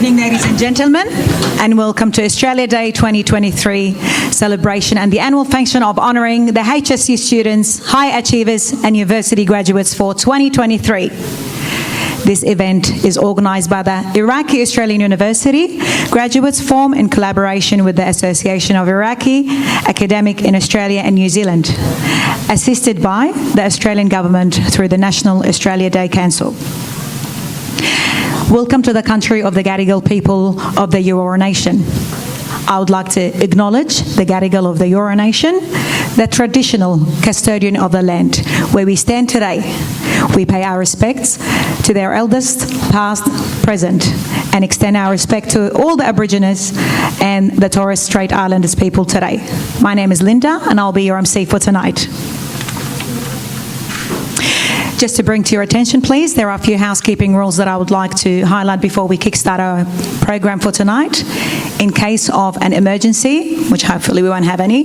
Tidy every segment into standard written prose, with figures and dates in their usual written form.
evening, ladies and gentlemen, and welcome to Australia Day 2023 celebration and the annual function of honouring the HSC students, high achievers and university graduates for 2023. This event is organised by the Iraqi Australian University Graduates Forum in collaboration with the Association of Iraqi Academic in Australia and New Zealand, assisted by the Australian Government through the National Australia Day Council. Welcome to the country of the Gadigal people of the Eora Nation. I would like to acknowledge the Gadigal of the Eora Nation, the traditional custodian of the land where we stand today. We pay our respects to their elders, past, present, and extend our respect to all the Aborigines and the Torres Strait Islanders people today. My name is Linda, and I'll be your MC for tonight. Just to bring to your attention, please, there are a few housekeeping rules that I would like to highlight before we kickstart our program for tonight. In case of an emergency, which hopefully we won't have any,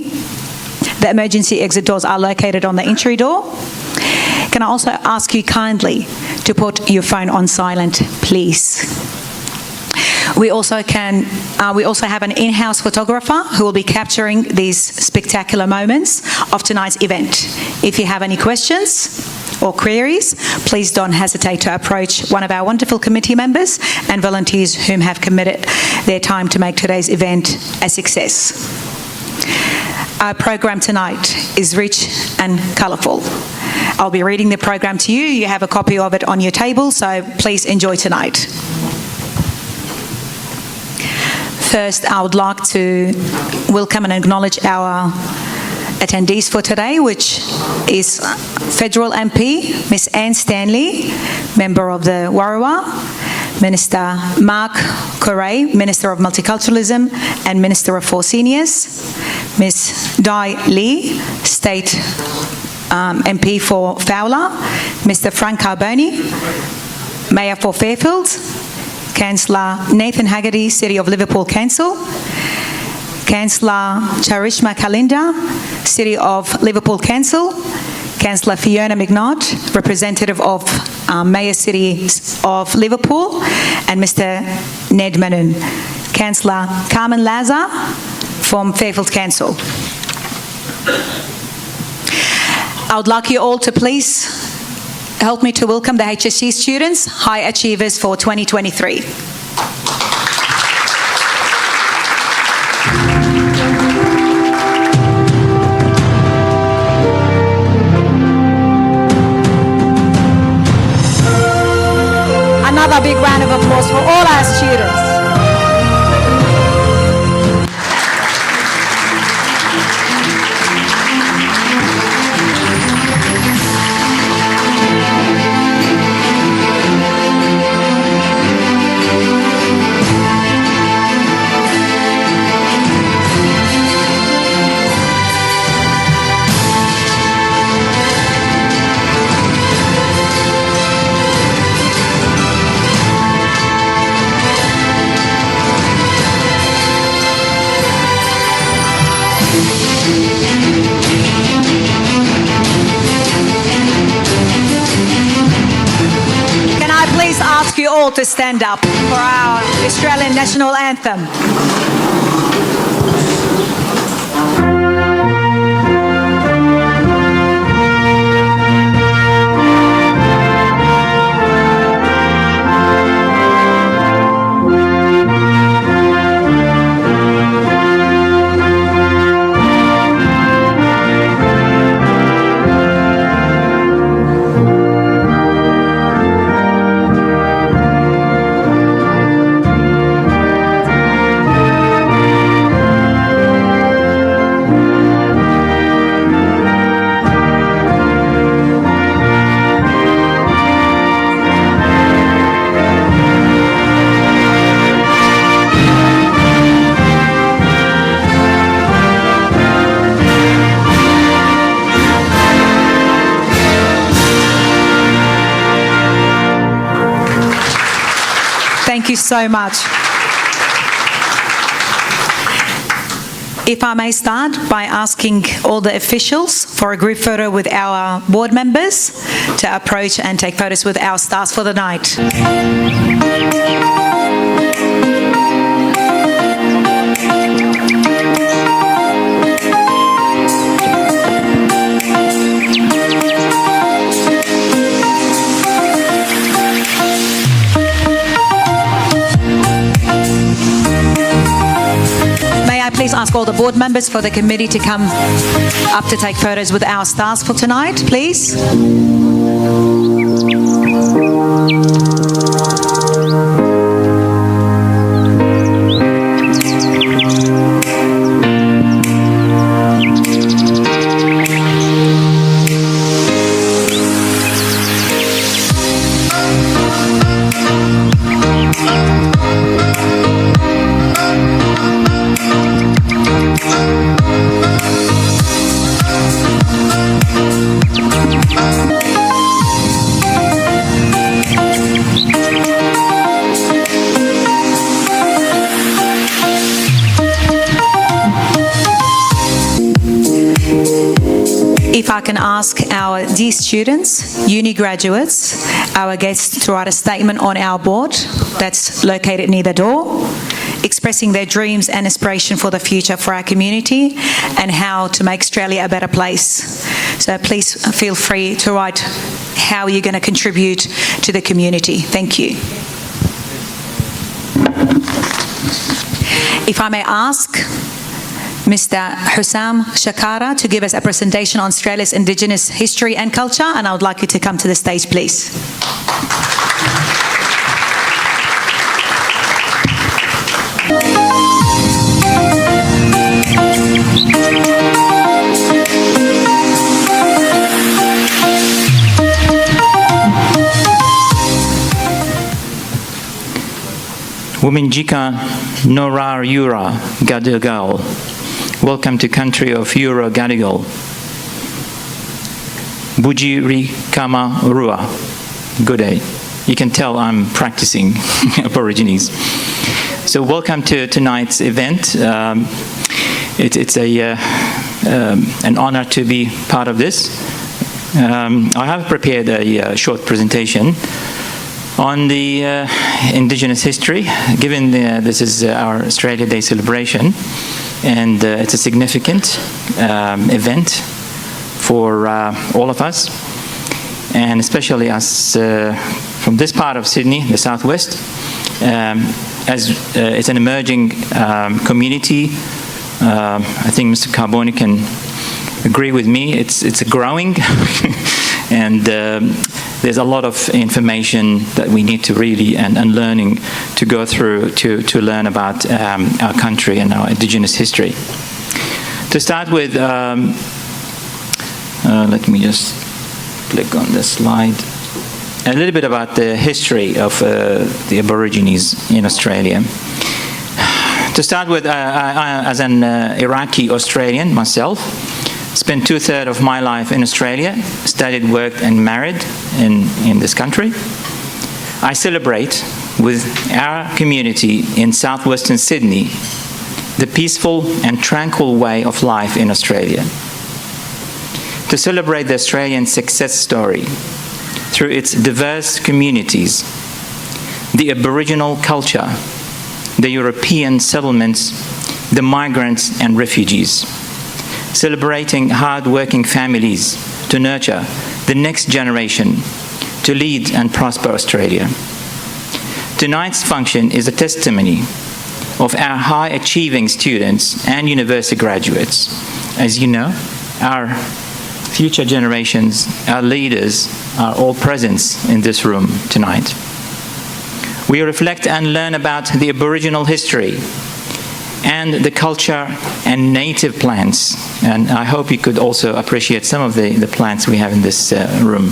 the emergency exit doors are located on the entry door. Can I also ask you kindly to put your phone on silent, please? We also have an in-house photographer who will be capturing these spectacular moments of tonight's event. If you have any questions or queries, please don't hesitate to approach one of our wonderful committee members and volunteers whom have committed their time to make today's event a success. Our program tonight is rich and colourful. I'll be reading the program to you. You have a copy of it on your table, so please enjoy tonight. First, I would like to welcome and acknowledge our attendees for today, which is Federal MP, Ms. Anne Stanley, Member of the Warrawa, Minister Mark Correa, Minister of Multiculturalism and Minister for Seniors, Ms. Di Lee, State MP for Fowler, Mr. Frank Carboni, Mayor for Fairfield, Councillor Nathan Haggerty, City of Liverpool Council, Councillor Charishma Kalinda, City of Liverpool Council, Councillor Fiona McNaught, representative of Mayor City of Liverpool, and Mr. Ned Manun, Councillor Carmen Laza from Fairfield Council. I would like you all to please help me to welcome the HSC students, high achievers for 2023. Another big round of applause for all our students. Ask you all to stand up for our Australian National Anthem. Thank you so much. If I may start by asking all the officials for a group photo with our board members to approach and take photos with our stars for the night. ask all the board members for the committee to come up to take photos with our stars for tonight, please. If I can ask our dear students, uni graduates, our guests to write a statement on our board that's located near the door, expressing their dreams and aspiration for the future for our community and how to make Australia a better place. So please feel free to write how you're going to contribute to the community. Thank you. If I may ask Mr. Hussam Shakara to give us a presentation on Australia's Indigenous history and culture, and I would like you to come to the stage, please. Wominjika Norar Yura Gadigal. Welcome to country of Yura Gadigal. Bujiri Kama Rua. Good day. You can tell I'm practicing Aborigines. So welcome to tonight's event. It's an honor to be part of this. I have prepared a short presentation on the Indigenous history, given this is our Australia Day celebration, and it's a significant event for all of us, and especially us from this part of Sydney, the southwest, as it's an emerging community. I think Mr. Carboni can agree with me. It's growing, and there's a lot of information that we need to really and learning to go through to learn about our country and our Indigenous history. To start with, let me just click on this slide. A little bit about the history of the Aborigines in Australia. To start with, as an Iraqi Australian myself, spent 2/3 of my life in Australia, studied, worked and married in this country. I celebrate with our community in southwestern Sydney the peaceful and tranquil way of life in Australia. To celebrate the Australian success story through its diverse communities, the Aboriginal culture, the European settlements, the migrants and refugees, celebrating hard-working families to nurture the next generation to lead and prosper Australia. Tonight's function is a testimony of our high-achieving students and university graduates. As you know, our future generations, our leaders, are all present in this room tonight. We reflect and learn about the Aboriginal history and the culture and native plants. And I hope you could also appreciate some of the plants we have in this room.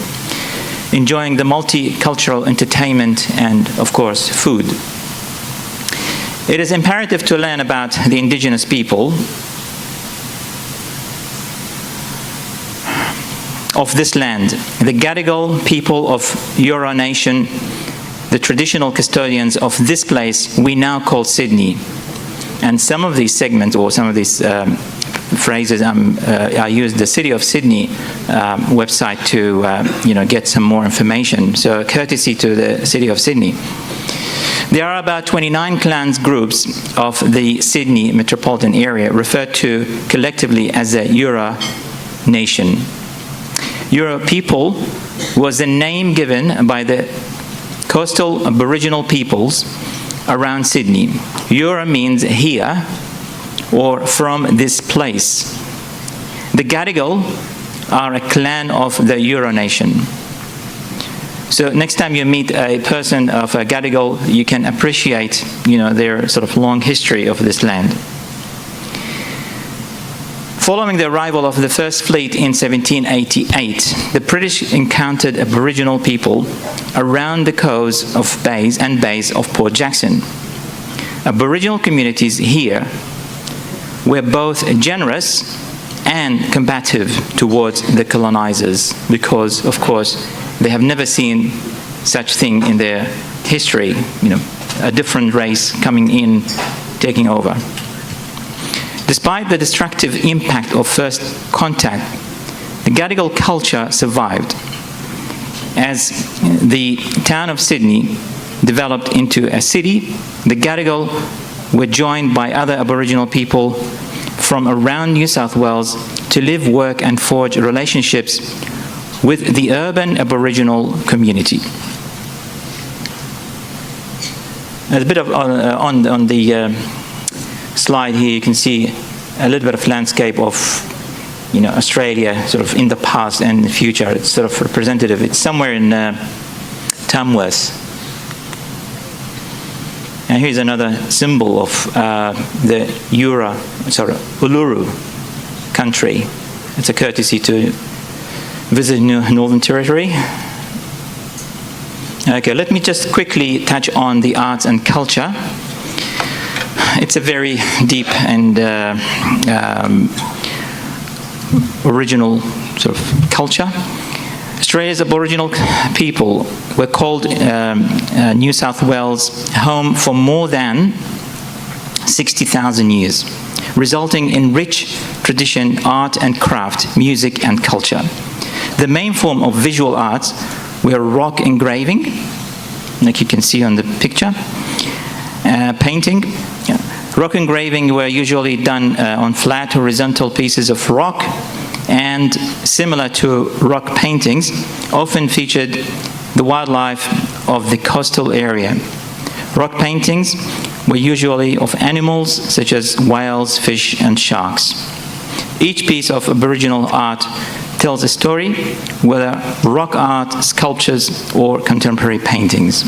Enjoying the multicultural entertainment and, of course, food. It is imperative to learn about the Indigenous people of this land, the Gadigal people of Eora Nation, the traditional custodians of this place we now call Sydney. And some of these segments, or some of these phrases, I used the City of Sydney website to get some more information. So courtesy to the City of Sydney. There are about 29 clans groups of the Sydney metropolitan area referred to collectively as the Eora Nation. Eora people was the name given by the coastal Aboriginal peoples around Sydney. Eora means here, or from this place. The Gadigal are a clan of the Euro nation. So next time you meet a person of a Gadigal, you can appreciate, their sort of long history of this land. Following the arrival of the first fleet in 1788, the British encountered Aboriginal people around the coast of bays of Port Jackson. Aboriginal communities here were both generous and combative towards the colonizers because, of course, they have never seen such thing in their history, a different race coming in, taking over. Despite the destructive impact of first contact, the Gadigal culture survived. As the town of Sydney developed into a city, the Gadigal were joined by other Aboriginal people from around New South Wales to live, work and forge relationships with the urban Aboriginal community. There's a bit of, on the slide here, you can see a little bit of landscape of Australia sort of in the past and the future. It's sort of representative. It's somewhere in Tamworth. And here's another symbol of the Uluru country. It's a courtesy to visit Northern Territory. Okay, let me just quickly touch on the arts and culture. It's a very deep and original sort of culture. Australia's Aboriginal people were called New South Wales home for more than 60,000 years, resulting in rich tradition, art and craft, music and culture. The main form of visual arts were rock engraving, like you can see on the picture, painting. Rock engraving were usually done on flat horizontal pieces of rock, and similar to rock paintings, often featured the wildlife of the coastal area. Rock paintings were usually of animals such as whales, fish, and sharks. Each piece of Aboriginal art tells a story, whether rock art, sculptures, or contemporary paintings.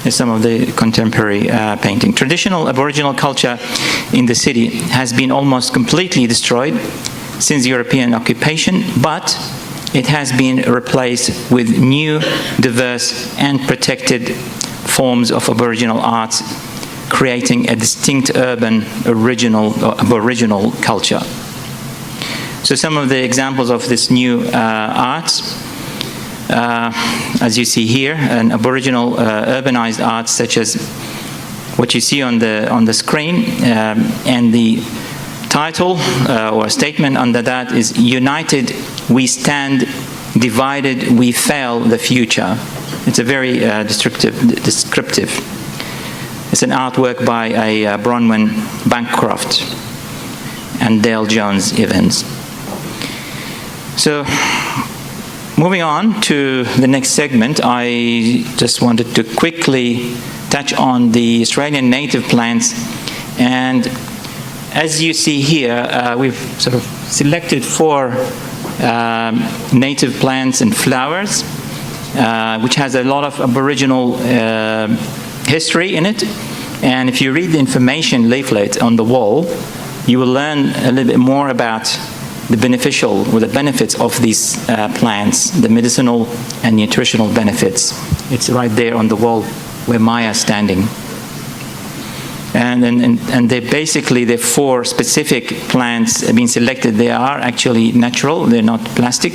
Some of the contemporary painting. Traditional Aboriginal culture in the city has been almost completely destroyed since European occupation, but it has been replaced with new, diverse and protected forms of Aboriginal arts, creating a distinct urban Aboriginal culture. So some of the examples of this new arts, as you see here, an Aboriginal urbanized arts such as what you see on the screen, and the title or statement under that is "United we stand, divided we fail the future." It's a very descriptive. It's an artwork by a Bronwyn Bancroft and Dale Jones Evans. So, moving on to the next segment, I just wanted to quickly touch on the Australian native plants. And as you see here, we've sort of selected 4 native plants and flowers, which has a lot of Aboriginal history in it. And if you read the information leaflet on the wall, you will learn a little bit more about the the benefits of these plants, the medicinal and nutritional benefits. It's right there on the wall where Maya's standing. And they basically, the 4 specific plants have been selected. They are actually natural, they're not plastic.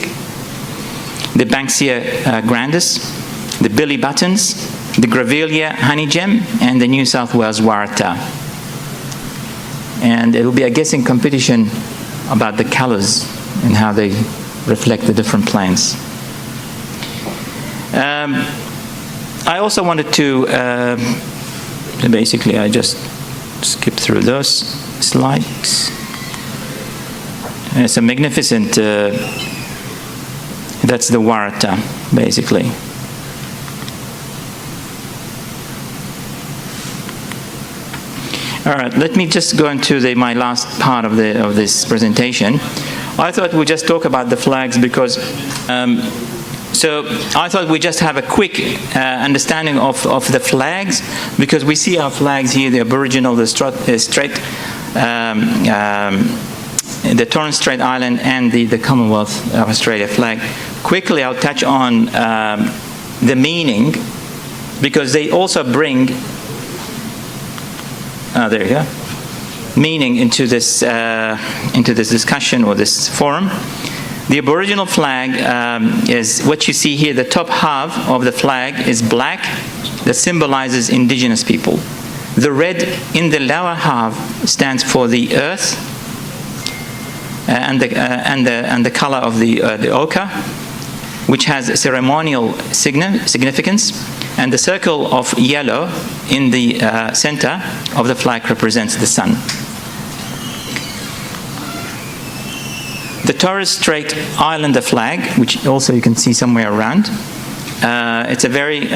The Banksia grandis, the Billy Buttons, the Grevillea honeygem, and the New South Wales Warata. And it will be a guessing competition about the colors and how they reflect the different plants. I also wanted to, basically I just skip through those slides. It's a magnificent, That's the warata, basically. All right, let me just go into my last part of this presentation. I thought we'd just talk about the flags because, so I thought we'd just have a quick understanding of the flags, because we see our flags here, the Aboriginal, the the Torres Strait Island, and the Commonwealth of Australia flag. Quickly, I'll touch on the meaning, because they also bring there you go, meaning into this discussion or this forum. The Aboriginal flag is what you see here. The top half of the flag is black, that symbolizes Indigenous people. The red in the lower half stands for the earth, and the color of the ochre, which has a ceremonial significance. And the circle of yellow in the center of the flag represents the sun. The Torres Strait Islander flag, which also you can see somewhere around, it's a very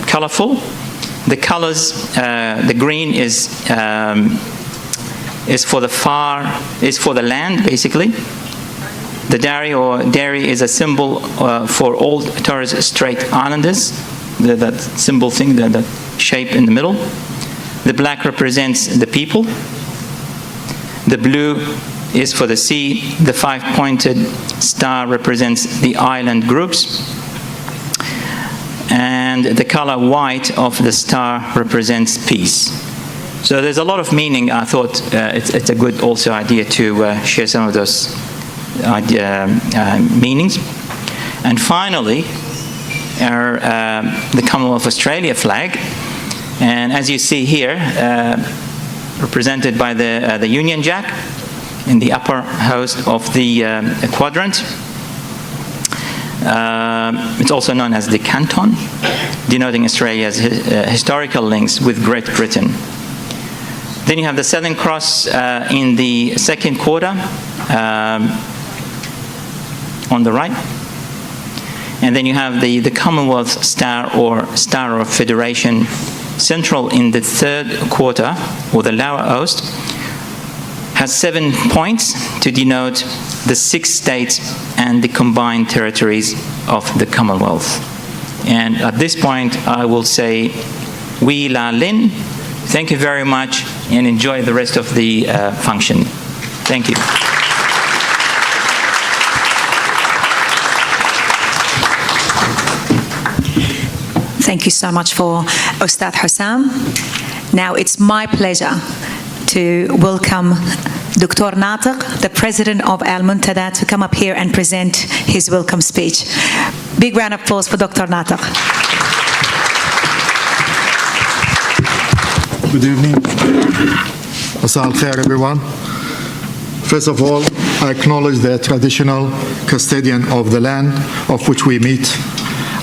colorful. The colors, the green is for the land, basically. The dairy is a symbol for all Torres Strait Islanders. That symbol thing, that shape in the middle. The black represents the people. The blue is for the sea. The five-pointed star represents the island groups. And the color white of the star represents peace. So there's a lot of meaning. I thought it's a good also idea to share some of those meanings. And finally, the Commonwealth of Australia flag, and as you see here, represented by the Union Jack in the upper host of the quadrant. It's also known as the Canton, denoting Australia's historical links with Great Britain. Then you have the Southern Cross in the second quarter on the right. And then you have the Commonwealth Star or Star of Federation, central in the third quarter, or the lower host, has 7 points to denote the 6 states and the combined territories of the Commonwealth. And at this point, I will say, Wee La Lin, thank you very much, and enjoy the rest of the function. Thank you. Thank you so much for Ustad Hussam. Now it's my pleasure to welcome Dr. Natiq, the President of Al Muntada, to come up here and present his welcome speech. Big round of applause for Dr. Natiq. Good evening. Masal khair, everyone. First of all, I acknowledge the traditional custodian of the land of which we meet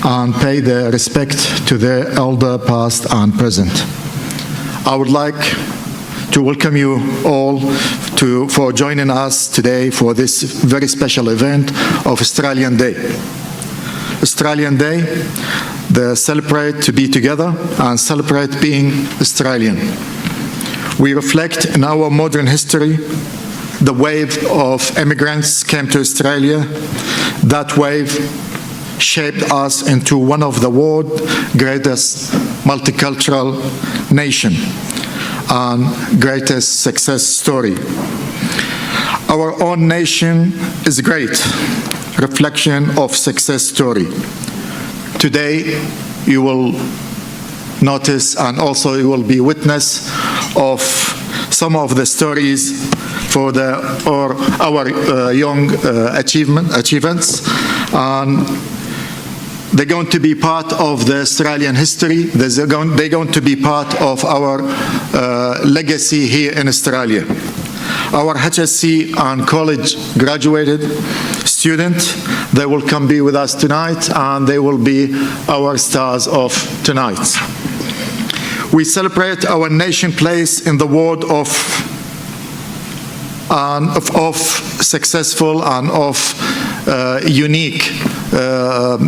and pay the respect to their elder past and present. I would like to welcome you all for joining us today for this very special event of Australian Day. Australian Day, they celebrate to be together and celebrate being Australian. We reflect in our modern history the wave of immigrants came to Australia. That wave shaped us into one of the world's greatest multicultural nation and greatest success story. Our own nation is a great reflection of success story. Today, you will notice and also you will be witness of some of the stories for our young achievements. And they're going to be part of the Australian history. They're going to be part of our legacy here in Australia. Our HSC and college graduated students, they will come be with us tonight, and they will be our stars of tonight. We celebrate our nation place in the world of successful and of unique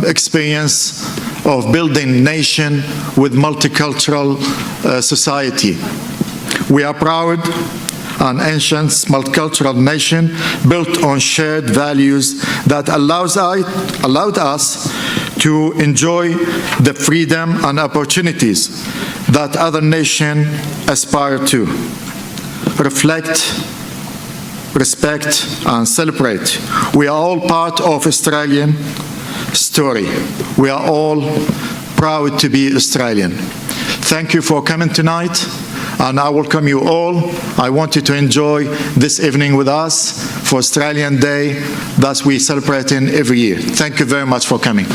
experience of building nation with multicultural society. We are proud an ancient multicultural nation built on shared values that allowed us to enjoy the freedom and opportunities that other nations aspire to. Reflect, respect, and celebrate. We are all part of Australian story. We are all proud to be Australian. Thank you for coming tonight, and I welcome you all. I want you to enjoy this evening with us for Australian Day that we celebrate every year. Thank you very much for coming.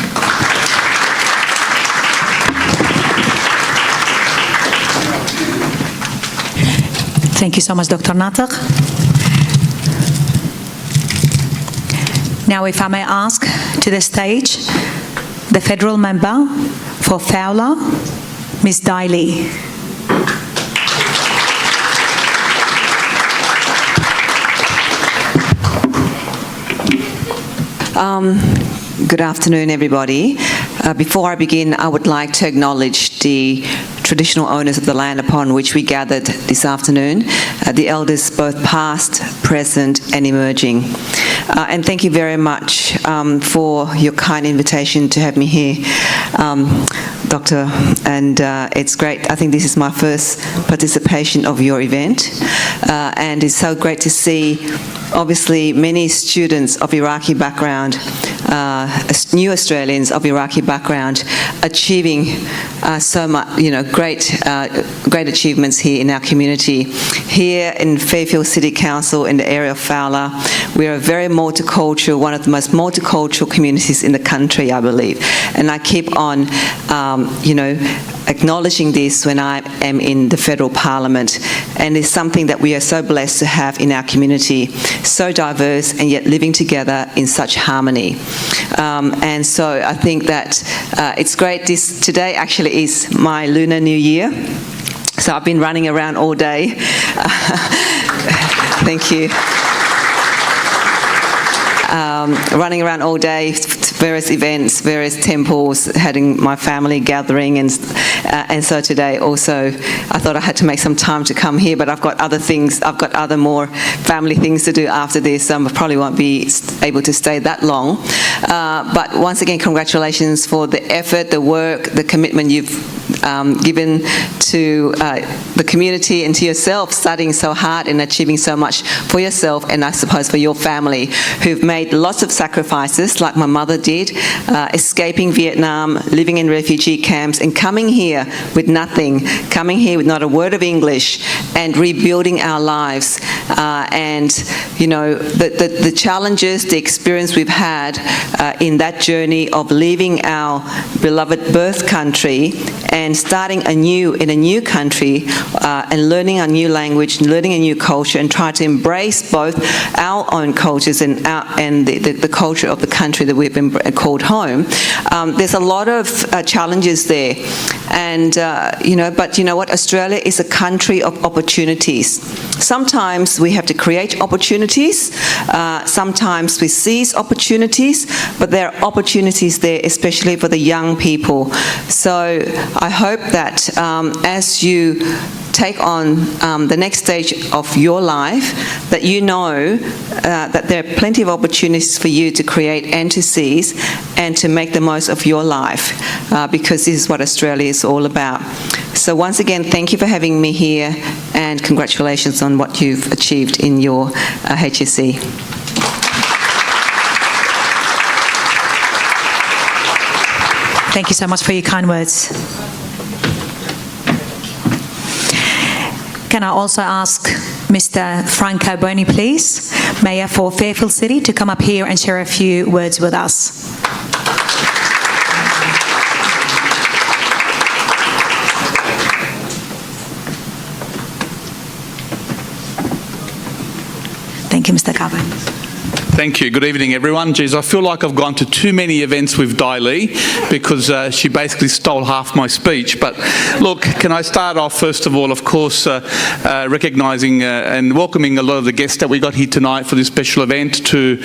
Thank you so much, Dr. Nataq. Now, if I may ask to the stage, the federal member for Fowler, Ms. Daly. Good afternoon, everybody. Before I begin, I would like to acknowledge the traditional owners of the land upon which we gathered this afternoon, the elders both past, present, and emerging. And thank you very much for your kind invitation to have me here, Doctor. And it's great. I think this is my first participation of your event. And it's so great to see, obviously, many students of Iraqi background, new Australians of Iraqi background, achieving so much, great achievements here in our community. Here in Fairfield City Council, in the area of Fowler, we are a very multicultural, one of the most multicultural communities in the country, I believe. And I keep on, acknowledging this when I am in the federal parliament. And it's something that we are so blessed to have in our community, so diverse and yet living together in such harmony. And so I think that it's great. Today actually is my Lunar New Year. So I've been running around all day. Thank you. Running around all day, various events, various temples, having my family gathering, and so today also I thought I had to make some time to come here, but I've got other things, I've got other more family things to do after this. I probably won't be able to stay that long. But once again, congratulations for the effort, the work, the commitment you've given to the community and to yourself, studying so hard and achieving so much for yourself and I suppose for your family, who've made lots of sacrifices like my mother did, escaping Vietnam, living in refugee camps and coming here with nothing, coming here with not a word of English and rebuilding our lives. And the challenges, the experience we've had in that journey of leaving our beloved birth country and starting anew in a new country and learning a new language, learning a new culture, and try to embrace both our own cultures and the culture of the country that we've been called home. There's a lot of challenges there, and but you know what? Australia is a country of opportunities. Sometimes we have to create opportunities. Sometimes we seize opportunities, but there are opportunities there, especially for the young people. So I hope that as you take on the next stage of your life, that you know that there are plenty of opportunities for you to create and to seize and to make the most of your life, because this is what Australia is all about. So once again, thank you for having me here, and congratulations on what you've achieved in your HSC. Thank you so much for your kind words. Can I also ask Mr. Franco Boni, please, Mayor for Fairfield City, to come up here and share a few words with us. Thank you, Mr. Carbone. Thank you. Good evening, everyone. Geez, I feel like I've gone to too many events with Dai Li because she basically stole half my speech. But look, can I start off, first of all, of course, recognising and welcoming a lot of the guests that we got here tonight for this special event, to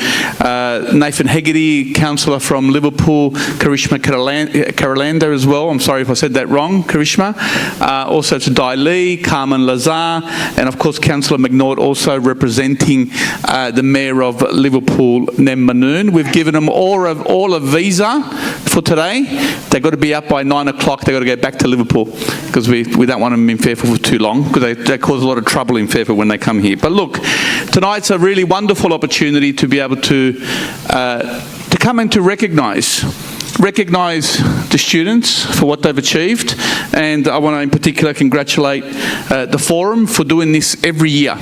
Nathan Hegarty, councillor from Liverpool, Karishma Karalander as well. I'm sorry if I said that wrong, Karishma. Also to Dai Li, Carmen Lazar, and of course Councillor McNaught, also representing the Mayor of Liverpool, Nem Manoon. We've given them all a visa for today. They've got to be up by 9 o'clock. They've got to go back to Liverpool because we don't want them in Fairfield for too long, because they cause a lot of trouble in Fairfield when they come here. But look, tonight's a really wonderful opportunity to be able to come and to recognise the students for what they've achieved. And I want to in particular congratulate the Forum for doing this every year.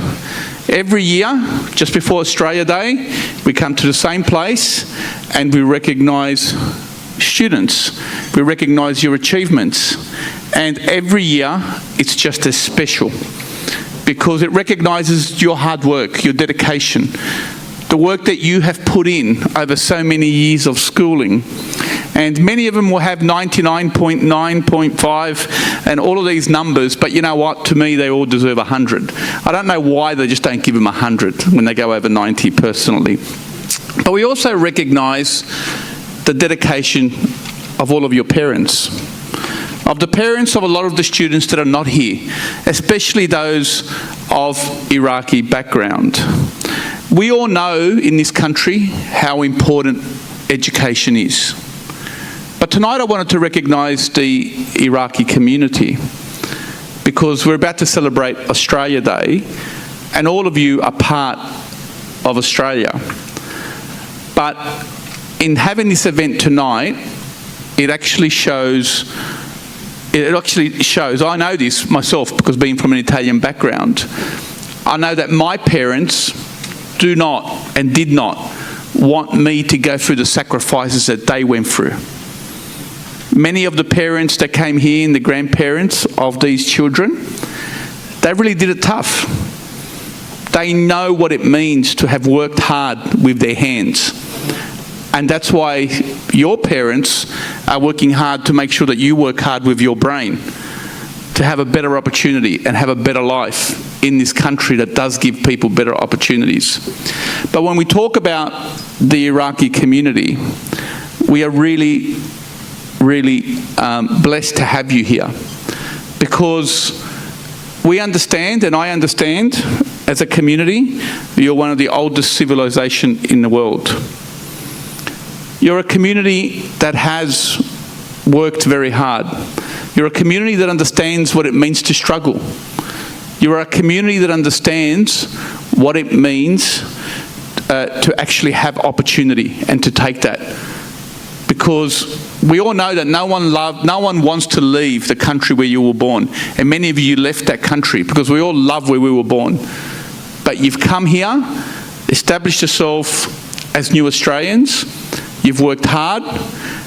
Every year, just before Australia Day, we come to the same place and we recognise students. We recognise your achievements. And every year, it's just as special because it recognises your hard work, your dedication, the work that you have put in over so many years of schooling. And many of them will have 99.9.5 and all of these numbers, but you know what? To me, they all deserve 100. I don't know why they just don't give them 100 when they go over 90 personally. But we also recognise the dedication of all of your parents, of the parents of a lot of the students that are not here, especially those of Iraqi background. We all know in this country how important education is. But tonight I wanted to recognise the Iraqi community because we're about to celebrate Australia Day and all of you are part of Australia. But in having this event tonight, it actually shows, I know this myself because being from an Italian background, I know that my parents do not and did not want me to go through the sacrifices that they went through. Many of the parents that came here and the grandparents of these children, they really did it tough. They know what it means to have worked hard with their hands. And that's why your parents are working hard to make sure that you work hard with your brain to have a better opportunity and have a better life in this country that does give people better opportunities. But when we talk about the Iraqi community, we are really blessed to have you here because we understand, and I understand, as a community, you're one of the oldest civilizations in the world. You're a community that has worked very hard. You're a community that understands what it means to struggle. You're a community that understands what it means to actually have opportunity and to take that. Because we all know that no one wants to leave the country where you were born. And many of you left that country because we all love where we were born. But you've come here, established yourself as new Australians, you've worked hard,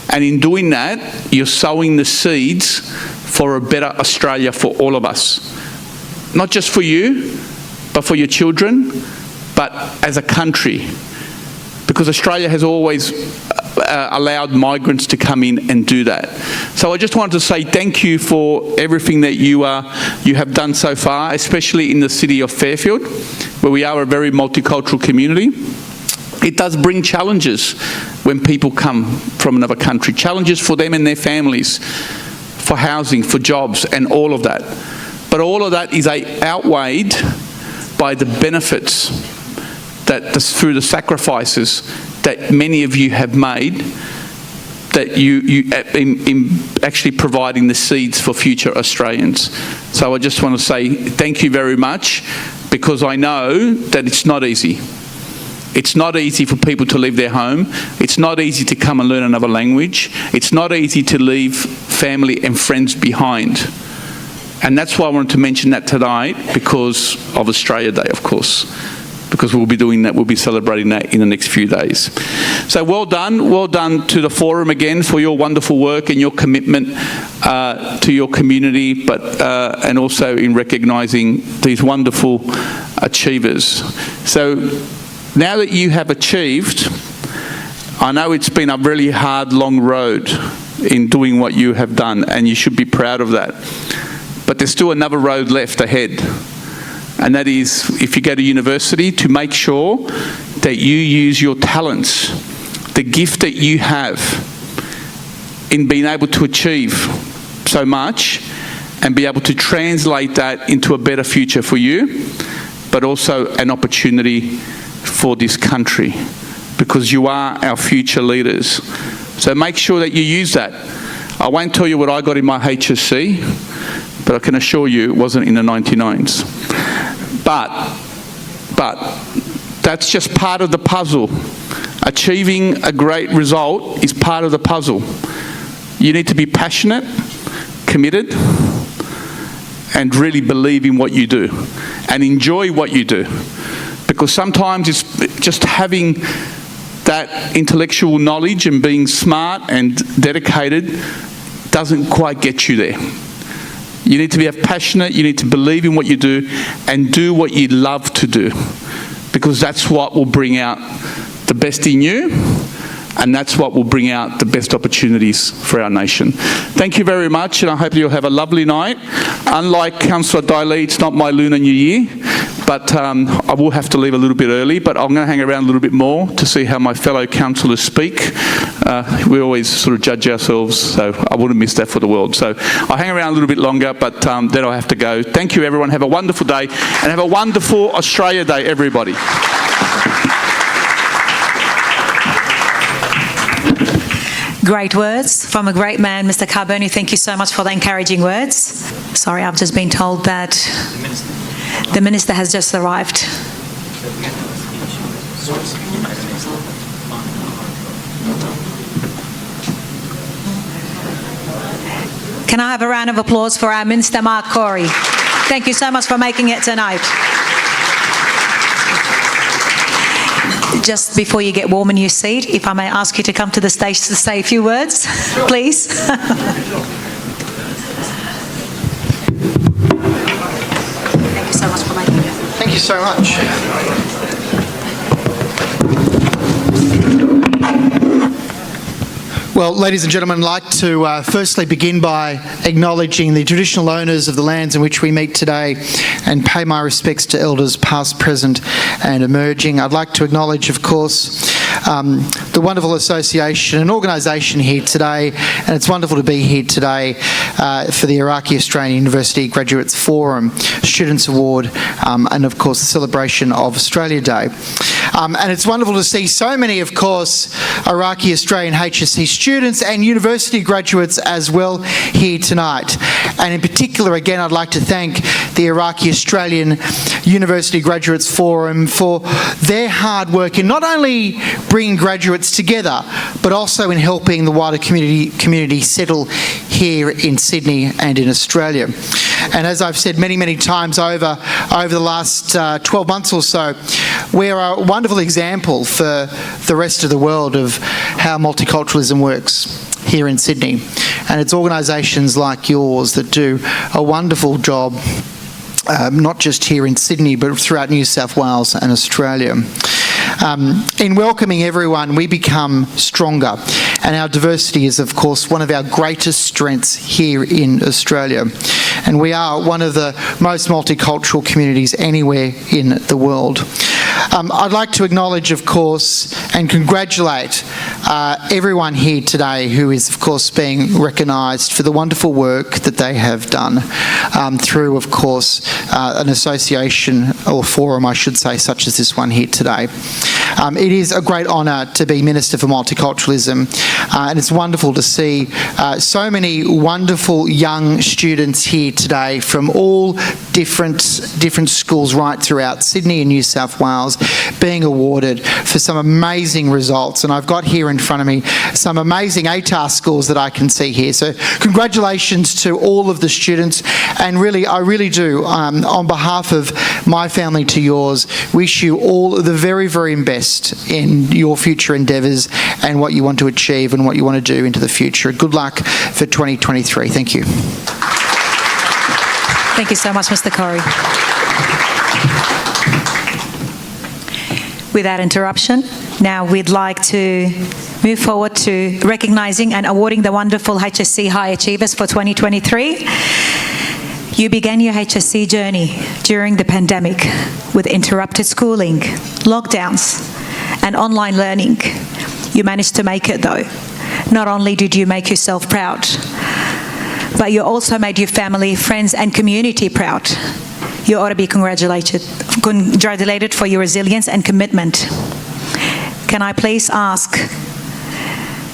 and in doing that, you're sowing the seeds for a better Australia for all of us. Not just for you, but for your children, but as a country. Because Australia has always allowed migrants to come in and do that. So I just wanted to say thank you for everything that you have done so far, especially in the city of Fairfield, where we are a very multicultural community. It does bring challenges when people come from another country, challenges for them and their families, for housing, for jobs, and all of that. But all of that is outweighed by the benefits that through the sacrifices that many of you have made, that you in actually providing the seeds for future Australians. So I just want to say thank you very much, because I know that it's not easy. It's not easy for people to leave their home. It's not easy to come and learn another language. It's not easy to leave family and friends behind. And that's why I wanted to mention that tonight, because of Australia Day, of course. Because we'll be doing that, we'll be celebrating that in the next few days. So well done to the Forum again for your wonderful work and your commitment to your community, but and also in recognising these wonderful achievers. So now that you have achieved, I know it's been a really hard, long road in doing what you have done, and you should be proud of that. But there's still another road left ahead. And that is, if you go to university, to make sure that you use your talents, the gift that you have in being able to achieve so much and be able to translate that into a better future for you, but also an opportunity for this country, because you are our future leaders. So make sure that you use that. I won't tell you what I got in my HSC, but I can assure you it wasn't in the 99s. But that's just part of the puzzle. Achieving a great result is part of the puzzle. You need to be passionate, committed, and really believe in what you do and enjoy what you do. Because sometimes it's just having that intellectual knowledge and being smart and dedicated doesn't quite get you there. You need to be passionate, you need to believe in what you do and do what you love to do, because that's what will bring out the best in you, and that's what will bring out the best opportunities for our nation. Thank you very much, and I hope you'll have a lovely night. Unlike Councillor Daly, it's not my Lunar New Year, but I will have to leave a little bit early, but I'm going to hang around a little bit more to see how my fellow councillors speak. We always sort of judge ourselves, so I wouldn't miss that for the world. So I'll hang around a little bit longer, but then I'll have to go. Thank you, everyone. Have a wonderful day, and have a wonderful Australia Day, everybody. Great words from a great man, Mr. Carboni. Thank you so much for the encouraging words. Sorry, I've just been told that the Minister has just arrived. Can I have a round of applause for our Minister, Mark Corey? Thank you so much for making it tonight. Just before you get warm in your seat, if I may ask you to come to the stage to say a few words, please. Thank you so much for making it. Thank you so much. Well, ladies and gentlemen, I'd like to firstly begin by acknowledging the traditional owners of the lands in which we meet today and pay my respects to elders past, present and emerging. I'd like to acknowledge, of course, the wonderful association and organisation here today, and it's wonderful to be here today for the Iraqi Australian University Graduates Forum, Students Award, and of course the celebration of Australia Day. And it's wonderful to see so many, of course, Iraqi Australian HSC students and university graduates as well here tonight. And in particular, again, I'd like to thank the Iraqi Australian University Graduates Forum for their hard work in not only bringing graduates together, but also in helping the wider community settle here in Sydney and in Australia. And as I've said many, many times over the last 12 months or so, we're a wonderful example for the rest of the world of how multiculturalism works here in Sydney. And it's organisations like yours that do a wonderful job, not just here in Sydney, but throughout New South Wales and Australia. In welcoming everyone, we become stronger, and our diversity is, of course, one of our greatest strengths here in Australia. And we are one of the most multicultural communities anywhere in the world. I'd like to acknowledge, of course, and congratulate everyone here today who is, of course, being recognised for the wonderful work that they have done through, of course, an association or forum, I should say, such as this one here today. It is a great honour to be Minister for Multiculturalism, and it's wonderful to see so many wonderful young students here today from all different schools right throughout Sydney and New South Wales being awarded for some amazing results. And I've got here in front of me some amazing ATAR scores that I can see here. So congratulations to all of the students, and really, I really do, on behalf of my family to yours, wish you all the very, very best in your future endeavours and what you want to achieve and what you want to do into the future. Good luck for 2023. Thank you. Thank you so much, Mr. Corey. without interruption. Now we'd like to move forward to recognising and awarding the wonderful HSC High Achievers for 2023. You began your HSC journey during the pandemic with interrupted schooling, lockdowns, and online learning. You managed to make it though. Not only did you make yourself proud, but you also made your family, friends, and community proud. You ought to be congratulated for your resilience and commitment. Can I please ask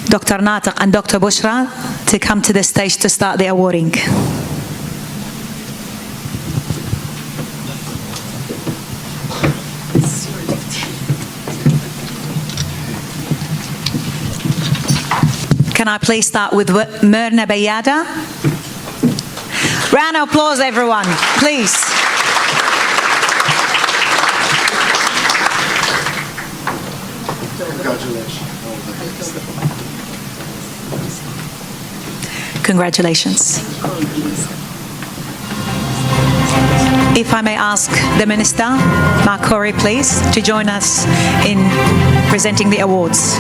Dr. Natiq and Dr. Bushra to come to the stage to start the awarding? Can I please start with Myrna Bayada? Round of applause, everyone, please. Congratulations. If I may ask the Minister, Mark Corey, please, to join us in presenting the awards.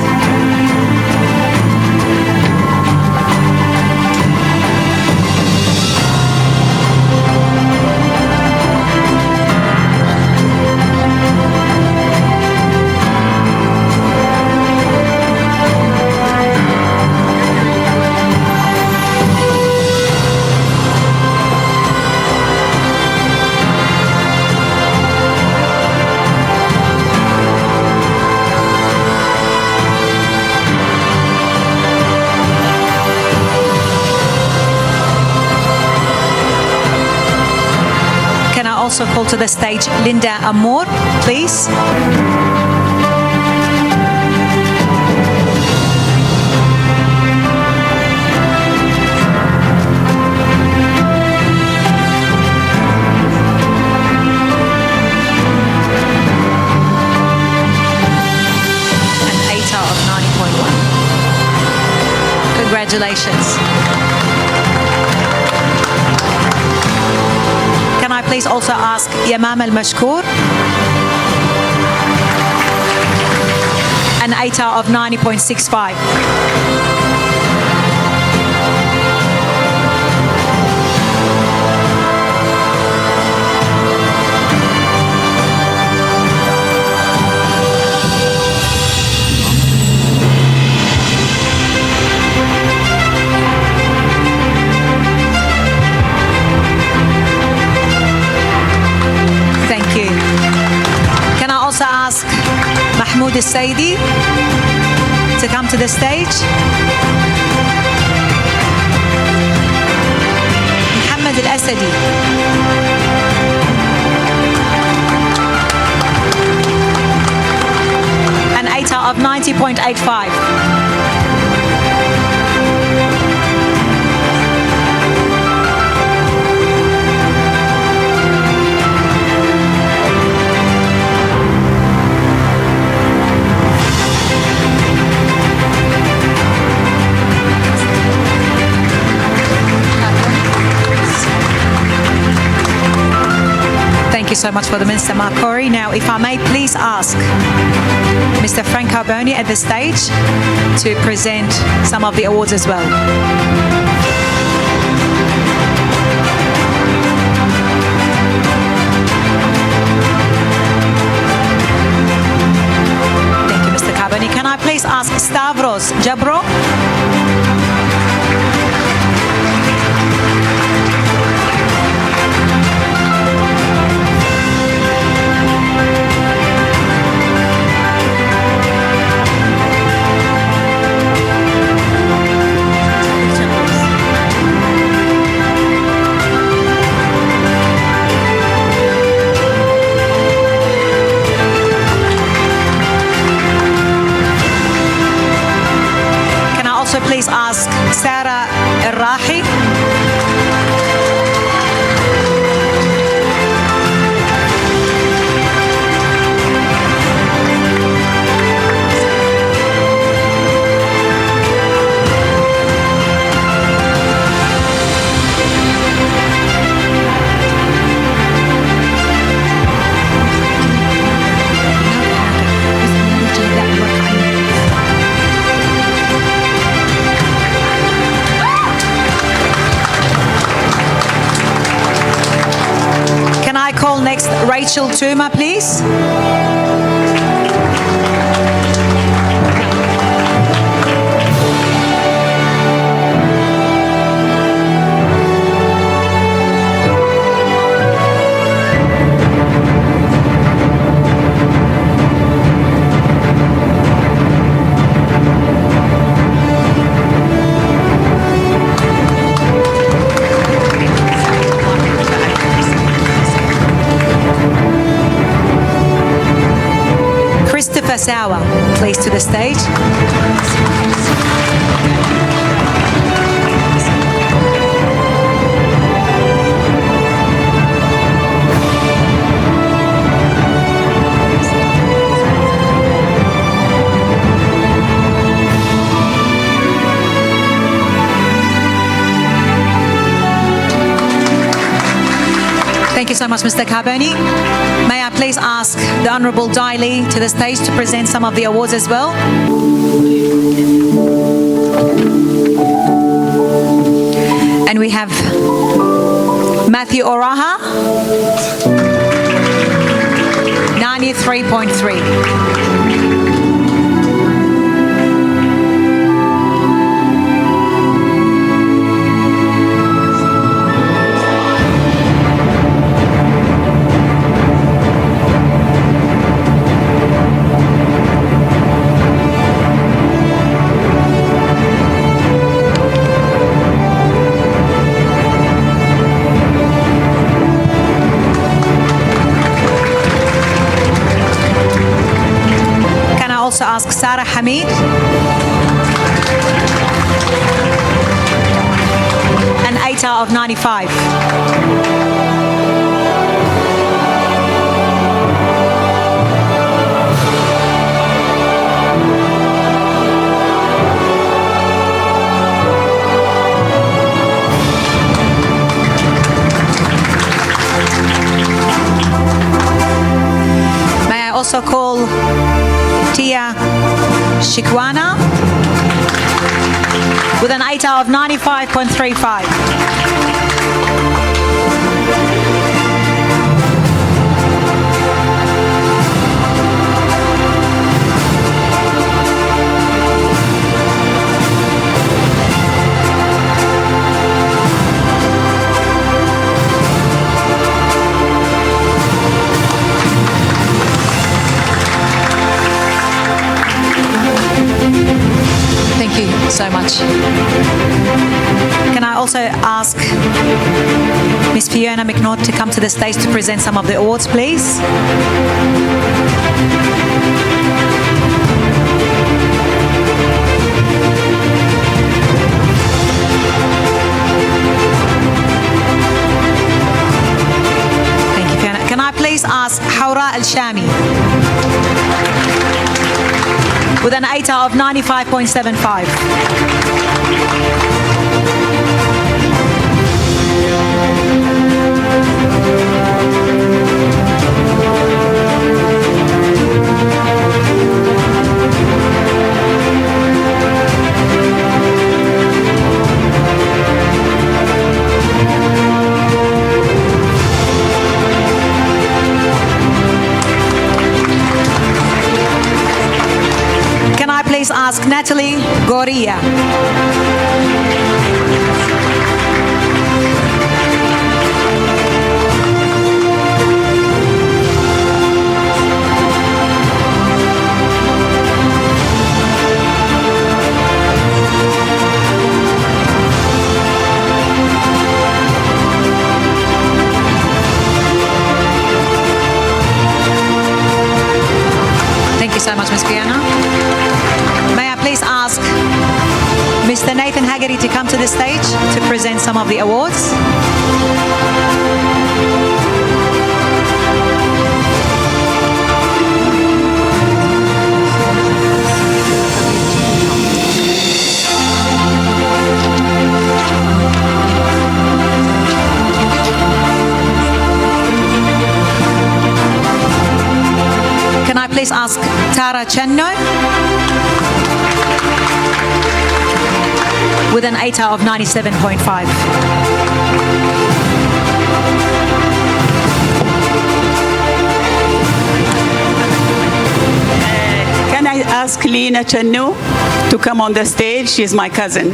Also call to the stage Linda Amour, please. An 8 out of 90.1. Congratulations. Can I please also ask Yamam Al-Mashkoor? An 8 out of 90.65. Ask Mahmoud Al-Saidi to come to the stage. Muhammad Al-Asadi. An 8 out of 90.85. Thank you so much for the Minister, Mark Corey. Now, if I may please ask Mr. Frank Carboni at the stage to present some of the awards as well. Thank you, Mr. Carboni. Can I please ask Stavros Jabro? Please ask Sarah Al-Rahi. call next Rachel Tuma, please. Sawa, please, to the stage. Thank you so much, Mr. Carboni. May I please ask the Honourable Daly to the stage to present some of the awards as well. And we have Matthew Oraha, 93.3. Also ask Sarah Hamid, an 8 out of 95. May I also call Tia Shikwana with an 8 out of 95.35. Thank you so much. Can I also ask Ms. Fiona McNaught to come to the stage to present some of the awards, please? Thank you, Fiona. Can I please ask Hawra Al-Shami with an 8 out of 95.75. Can I please ask Natalie Goria? Thank you so much, Ms. Fiona. May I please ask Mr. Nathan Haggerty to come to the stage to present some of the awards? Can I please ask Tara Chenno with an 8 out of 97.5. I ask Lena Channu to come on the stage? She's my cousin.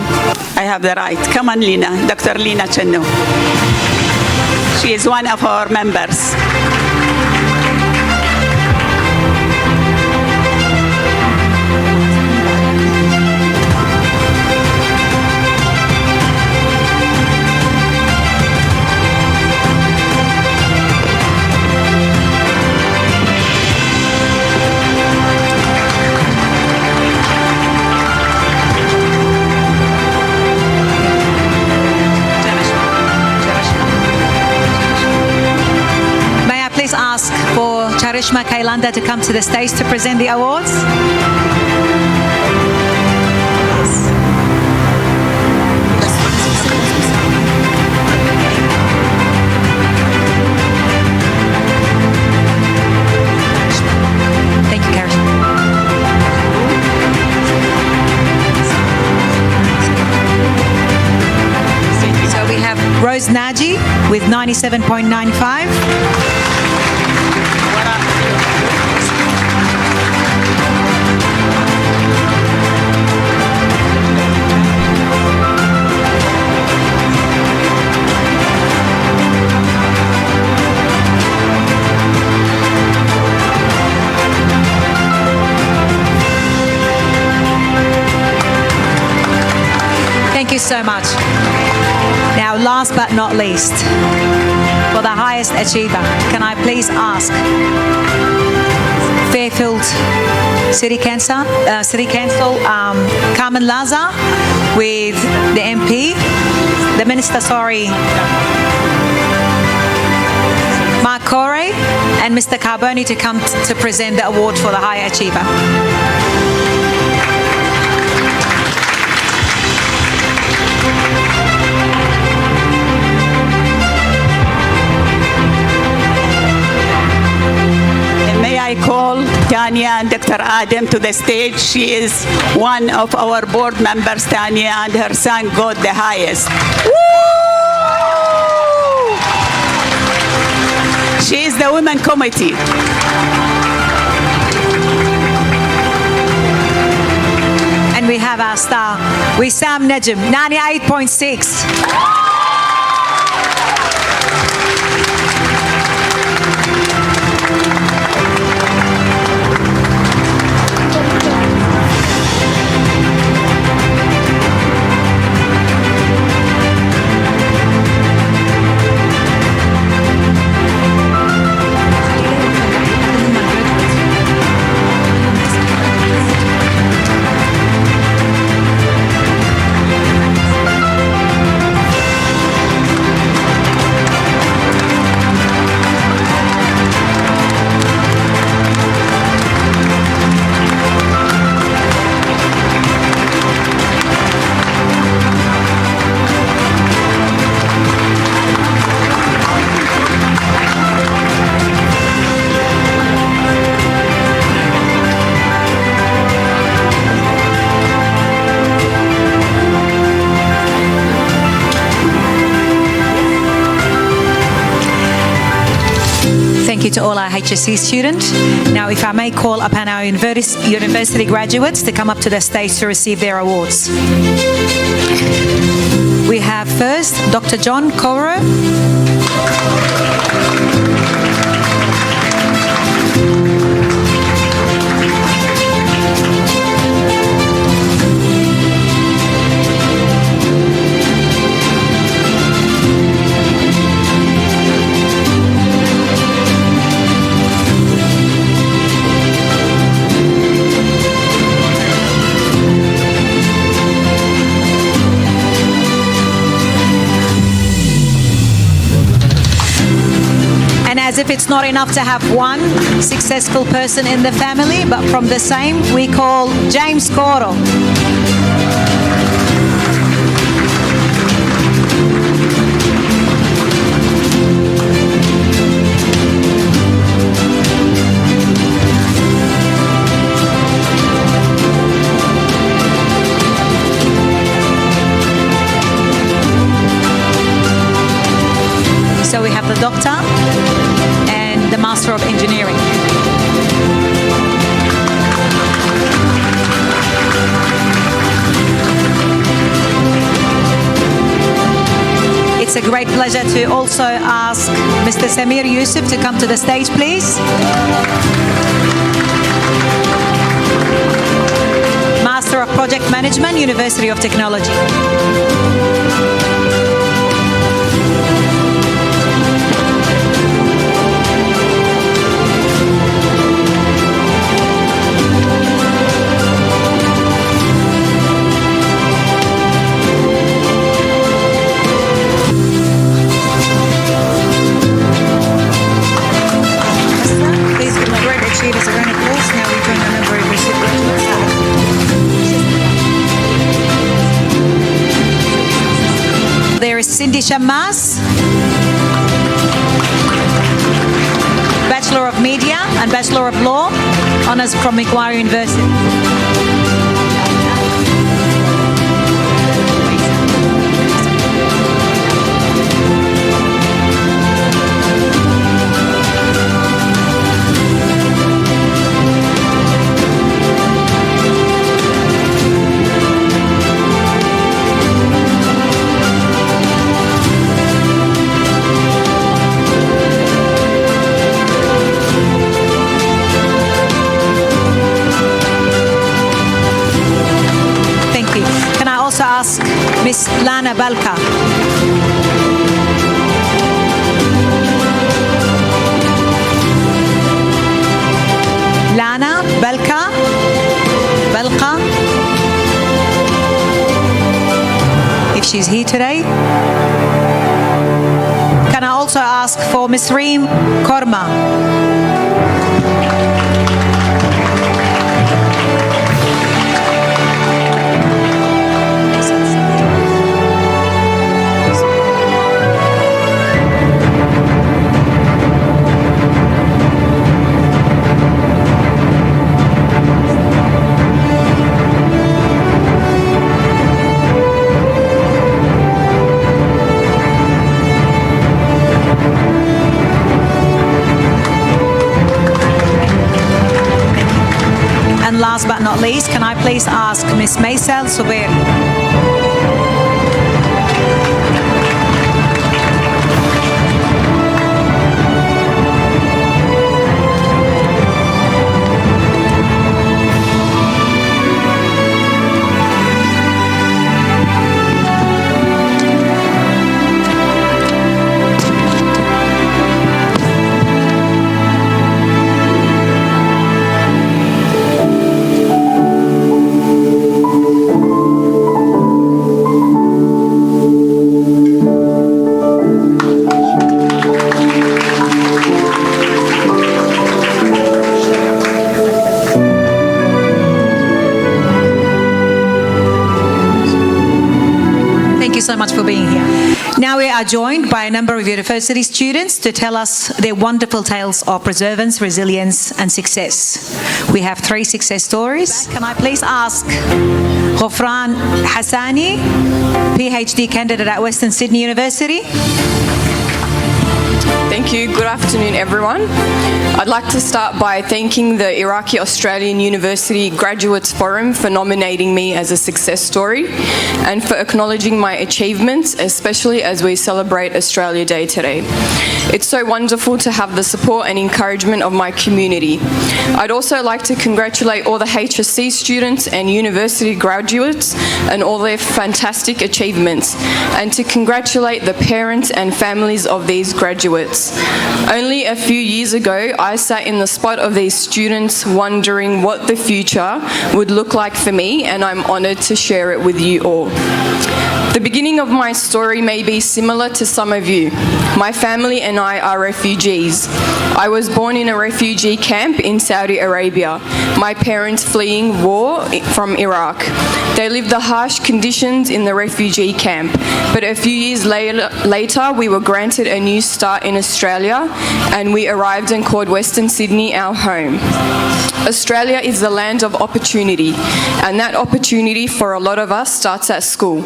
I have the right. Come on, Lena, Dr. Lena Channu. She is one of our members. Ask for Charishma Kailanda to come to the stage to present the awards. Thank you, Karishma. So we have Rose Naji with 97.95. Thank you so much. Now, last but not least, for the highest achiever, can I please ask Fairfield City Council, Carmen Laza, with the MP, the Minister, Mark Corey, and Mr. Carboni to come to present the award for the high achiever. May I call Tanya and Dr. Adam to the stage? She is one of our board members, Tanya, and her son got the highest. Woo! She is the women committee. And we have our star, Wissam Najm, 98.6. Thank you to all our HSC students. Now, if I may call upon our university graduates to come up to the stage to receive their awards. We have first Dr. John Coro. As if it's not enough to have one successful person in the family, but from the same, we call James Coro. So we have the doctor and the Master of Engineering. a great pleasure to also ask Mr. Samir Yusuf to come to the stage, please. Master of Project Management, University of Technology. Please give a great achievers a round of applause. Now we join the number of recipients. There is Cindy Shammas, Bachelor of Media and Bachelor of Law, honours from Macquarie University. Ask Miss Lana Balka. Lana Balka. If she's here today. Can I also ask for Miss Reem Korma? And last but not least, can I please ask Miss Maysel Souberi? So much for being here. Now we are joined by a number of university students to tell us their wonderful tales of perseverance, resilience and success. We have 3 success stories. Can I please ask Ghofran Hassani, PhD candidate at Western Sydney University? Thank you. Good afternoon, everyone. I'd like to start by thanking the Iraqi Australian University Graduates Forum for nominating me as a success story and for acknowledging my achievements, especially as we celebrate Australia Day today. It's so wonderful to have the support and encouragement of my community. I'd also like to congratulate all the HSC students and university graduates and all their fantastic achievements, and to congratulate the parents and families of these graduates. Only a few years ago, I sat in the spot of these students wondering what the future would look like for me, and I'm honoured to share it with you all. The beginning of my story may be similar to some of you. My family and I are refugees. I was born in a refugee camp in Saudi Arabia, my parents fleeing war from Iraq. They lived the harsh conditions in the refugee camp, but a few years later we were granted a new start in Australia, and we arrived and called Western Sydney our home. Australia is the land of opportunity, and that opportunity for a lot of us starts at school.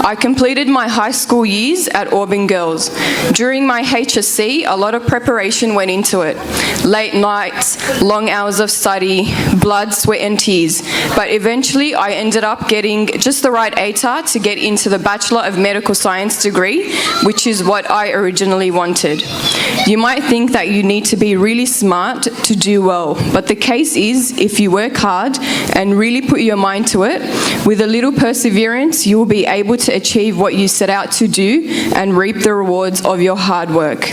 I completed my high school years at Auburn Girls. During my HSC, a lot of preparation went into into it. Late nights, long hours of study, blood, sweat and tears. But eventually I ended up getting just the right ATAR to get into the Bachelor of Medical Science degree, which is what I originally wanted. You might think that you need to be really smart to do well, but the case is if you work hard and really put your mind to it, with a little perseverance, you will be able to achieve what you set out to do and reap the rewards of your hard work.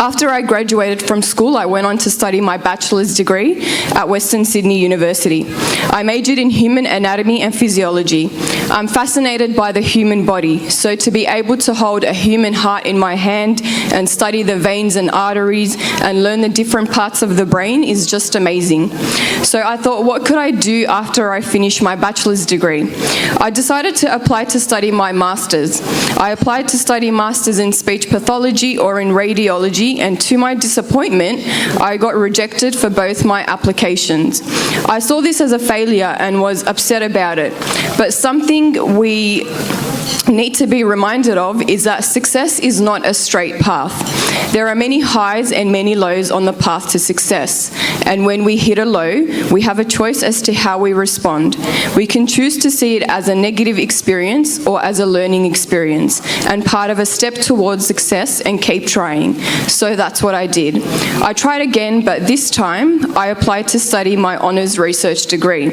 After I graduated from school, I went on to study my bachelor's degree at Western Sydney University. I majored in human anatomy and physiology. I'm fascinated by the human body, so to be able to hold a human heart in my hand and study the veins and arteries and learn the different parts of the brain is just amazing. So I thought, what could I do after I finished my bachelor's degree? I decided to apply to study my master's. I applied to study master's in speech pathology or in radiology, and to my disappointment, I got rejected for both my applications. I saw this as a failure and was upset about it, but something we need to be reminded of is that success is not a straight path. There are many highs and many lows on the path to success, and when we hit a low, we have a choice as to how we respond. We can choose to see it as a negative experience or as a learning experience, and part of a step towards success and keep trying. So that's what I did. I tried again, but this time I applied to study my honours research degree.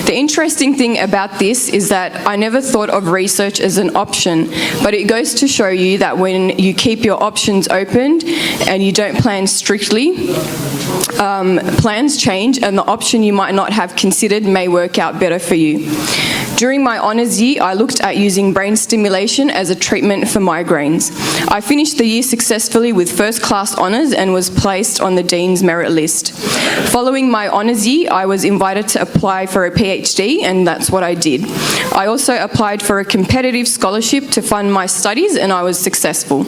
The interesting thing about this is that I never thought of research as an option, but it goes to show you that when you keep your options open and you don't plan strictly, plans change and the option you might not have considered may work out better for you. During my honours year, I looked at using brain stimulation as a treatment for migraines. I finished the year successfully with first-class honours and was placed on the Dean's Merit List. Following my honours year, I was invited to apply for a PhD, and that's what I did. I also applied for a competitive scholarship to fund my studies, and I was successful.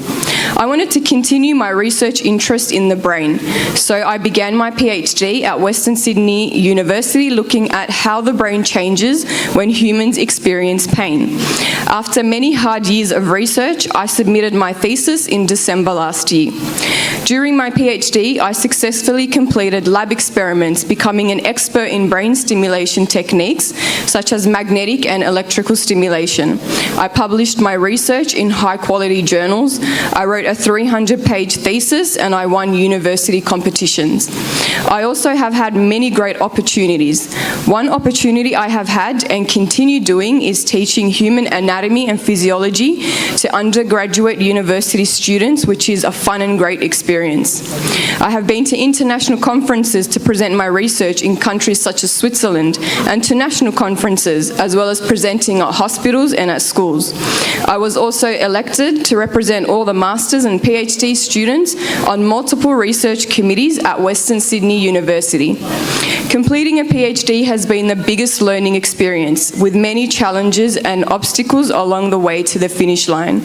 I wanted to continue my research interest in the brain, so I began my PhD at Western Sydney University looking at how the brain changes when humans experience pain. After many hard years of research, I submitted my thesis in December last year. During my PhD, I successfully completed lab experiments, becoming an expert in brain stimulation techniques, such as magnetic and electrical stimulation. I published my research in high-quality journals. I wrote a 300-page thesis, and I won university competitions. I also have had many great opportunities. One opportunity I have had and continue doing is teaching human anatomy and physiology to undergraduate university students, which is a fun and great experience. I have been to international conferences to present my research in countries such as Switzerland, and to national conferences, as well as presenting at hospitals and at schools. I was also elected to represent all the Masters and PhD students on multiple research committees at Western Sydney University. Completing a PhD has been the biggest learning experience, with many challenges and obstacles along the way to the finish line.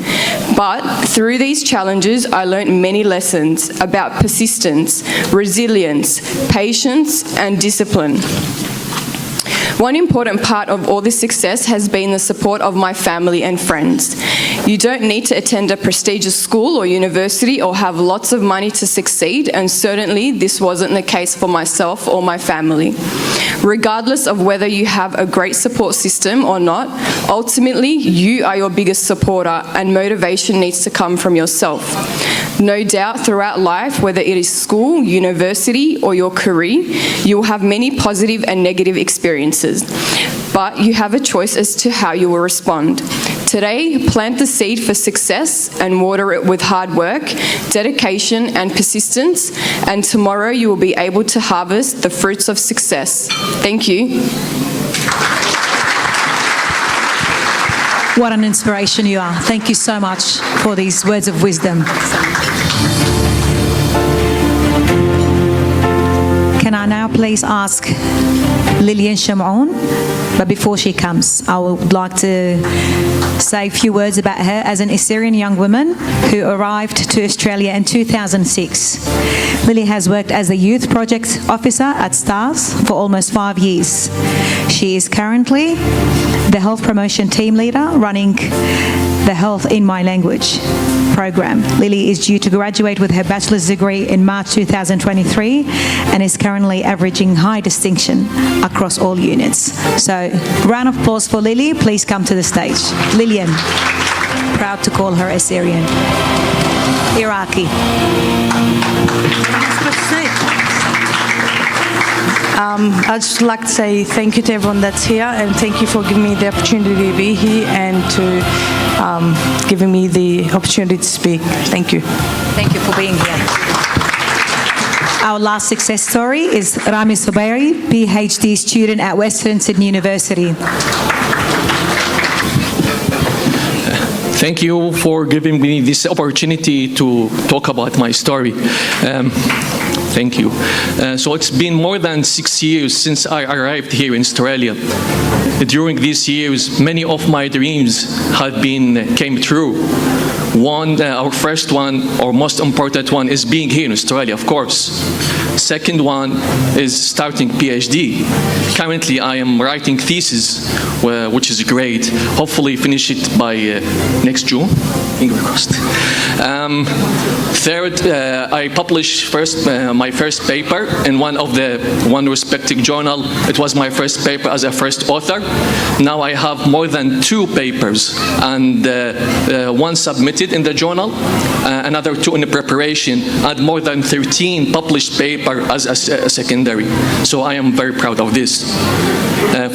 But through these challenges, I learned many lessons about persistence, resilience, patience, and discipline. One important part of all this success has been the support of my family and friends. You don't need to attend a prestigious school or university or have lots of money to succeed, and certainly this wasn't the case for myself or my family. Regardless of whether you have a great support system or not, ultimately you are your biggest supporter, and motivation needs to come from yourself. No doubt throughout life, whether it is school, university, or your career, you will have many positive and negative experiences, but you have a choice as to how you will respond. Today, plant the seed for success and water it with hard work, dedication, and persistence, and tomorrow you will be able to harvest the fruits of success. Thank you. What an inspiration you are. Thank you so much for these words of wisdom. Can I now please ask Lillian Shamoun? But before she comes, I would like to say a few words about her as an Assyrian young woman who arrived to Australia in 2006. Lily has worked as a youth project officer at STARS for almost 5 years. She is currently the Health Promotion Team Leader running the Health in My Language program. Lily is due to graduate with her bachelor's degree in March 2023 and is currently averaging high distinction across all units. So, round of applause for Lily. Please come to the stage. Lillian, proud to call her Assyrian. Iraqi. I'd just like to say thank you to everyone that's here, and thank you for giving me the opportunity to be here and to giving me the opportunity to speak. Thank you. Thank you for being here. Our last success story is Rami Subairi, PhD student at Western Sydney University. Thank you for giving me this opportunity to talk about my story. Thank you. So it's been more than 6 years since I arrived here in Australia. During these years, many of my dreams came true. Our first one, or most important one, is being here in Australia, of course. Second one is starting PhD. Currently, I am writing thesis, which is great. Hopefully, finish it by next June. Fingers crossed. Third, I published my first paper in one respected journal. It was my first paper as a first author. Now I have more than 2 papers, and one submitted in the journal, another 2 in the preparation, and more than 13 published papers as a secondary. So I am very proud of this.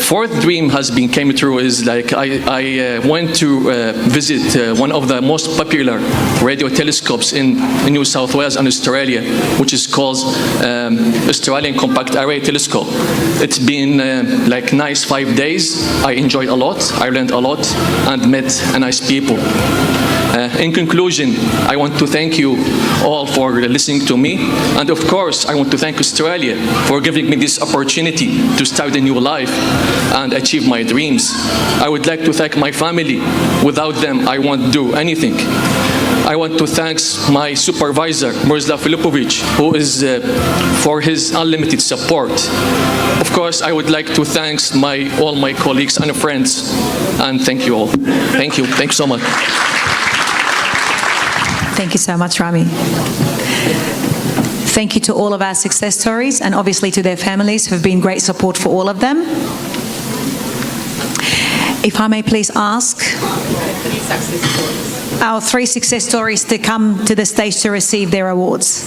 Fourth dream came true is like I went to visit one of the most popular radio telescopes in New South Wales and Australia, which is called Australian Compact Array Telescope. It's been like nice 5 days. I enjoyed a lot, I learned a lot, and met nice people. In conclusion, I want to thank you all for listening to me, and of course, I want to thank Australia for giving me this opportunity to start a new life and achieve my dreams. I would like to thank my family. Without them, I won't do anything. I want to thank my supervisor, Mirza Filipovic, who is for his unlimited support. Of course, I would like to thank all my colleagues and friends, and thank you all. Thank you. Thanks so much. Thank you so much, Rami. Thank you to all of our success stories, and obviously to their families who have been great support for all of them. If I may please ask our 3 success stories to come to the stage to receive their awards.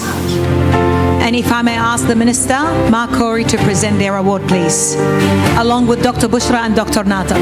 And if I may ask the Minister, Mark Corey, to present their award, please, along with Dr. Bushra and Dr. Nata.